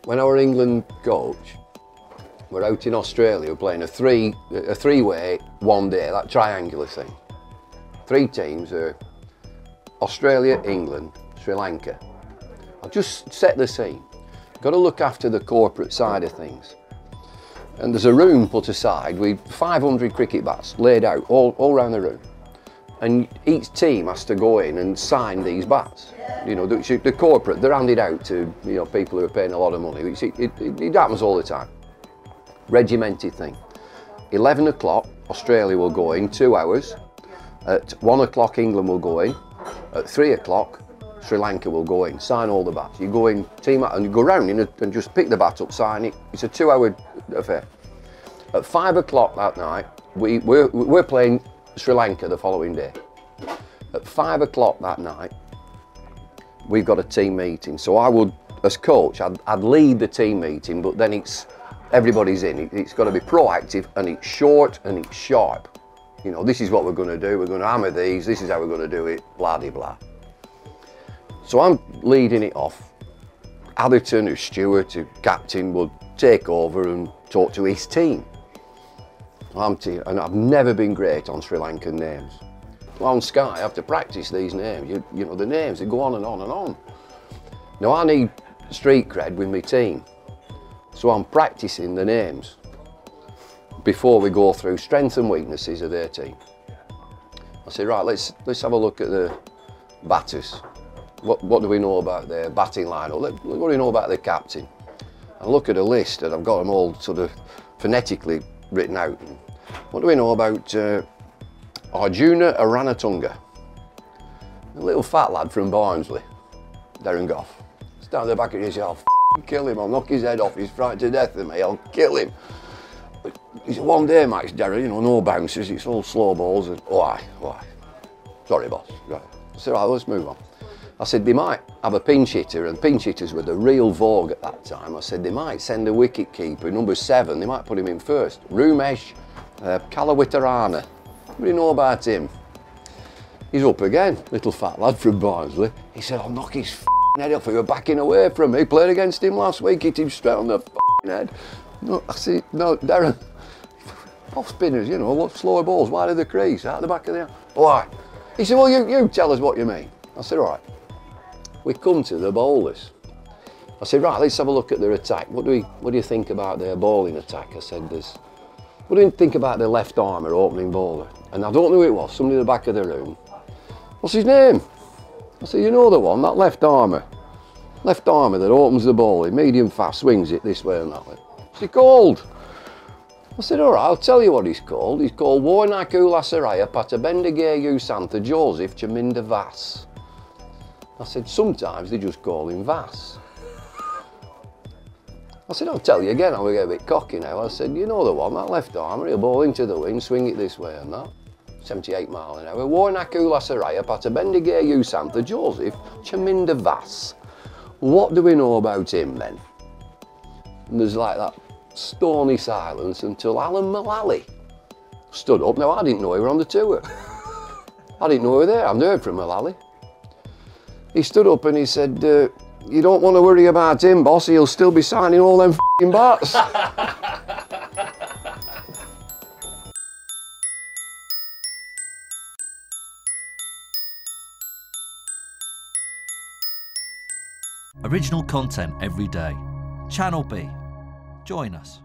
when our England coach, we're out in Australia, we're playing a three-way, one day, that triangular thing. 3 teams are Australia, England, Sri Lanka. I'll just set the scene. Got to look after the corporate side of things. And there's a room put aside with 500 cricket bats laid out all around the room. And each team has to go in and sign these bats. You know, the corporate, they're handed out to, you know, people who are paying a lot of money. It happens all the time. Regimented thing. 11 o'clock, Australia will go in, 2 hours. At 1 o'clock, England will go in. At 3 o'clock, Sri Lanka will go in, sign all the bats. You go in, team out, and you go round and just pick the bat up, sign it. It's a 2-hour affair. At 5 o'clock that night, we're playing Sri Lanka the following day. At 5 o'clock that night, we've got a team meeting. So I would, as coach, I'd lead the team meeting, but then everybody's in. It's got to be proactive, and it's short and it's sharp. You know, this is what we're going to do. We're going to hammer these. This is how we're going to do it. Blah de blah. So I'm leading it off. Atherton, who's steward, who's captain, would take over and talk to his team. And I've never been great on Sri Lankan names. On Sky, I have to practice these names. You know, the names, they go on and on and on. Now, I need street cred with my team. So I'm practicing the names before we go through strengths and weaknesses of their team. I say, right, let's have a look at the batters. What do we know about their batting lineup? What do we know about their captain? I look at a list and I've got them all sort of phonetically written out. What do we know about Arjuna Aranatunga? A little fat lad from Barnsley, Darren Goff. Stand at the back of his head, I'll kill him, I'll knock his head off, he's frightened to death of me, I'll kill him. But it's a one-day match, Darren, you know, no bouncers, it's all slow balls and why? Sorry, boss. Right. I said, right, let's move on. I said, they might have a pinch hitter, and pinch hitters were the real vogue at that time. I said, they might send a wicket keeper, number 7, they might put him in first. Rumesh Kalawitarana. What do you know about him? He's up again, little fat lad from Barnsley. He said, I'll knock his head off, he was backing away from me. Played against him last week, hit him straight on the head. No, I said, no, Darren, off spinners, you know, what slower balls, wide of the crease, out the back of the... Why? He said, well, you tell us what you mean. I said, all right. We come to the bowlers. I said, right, let's have a look at their attack. What do you think about their bowling attack? I said, what do you think about their left armer opening bowler? And I don't know who it was, somebody at the back of the room. What's his name? I said, you know the one, that left armer. Left armer that opens the bowling, medium fast, swings it this way and that way. What's he called? I said, all right, I'll tell you what he's called. He's called Warnakula Saraya Patabendigayu Santa Joseph Chaminda Vass. I said, sometimes they just call him Vass. I said, I'll tell you again, I'm going to get a bit cocky now. I said, you know the one, that left armer, he'll bowl into the wind, swing it this way and that. 78 mile an hour. Warnakula Saraya Patabendigayu Santa Joseph Chaminda Vass. What do we know about him then? And there's like that stony silence until Alan Mullally stood up. Now, I didn't know he were on the tour. I didn't know he were there. I've heard from Mullally. He stood up and he said, you don't want to worry about him, boss. He'll still be signing all them f***ing bats. Original content every day. Channel B. Join us.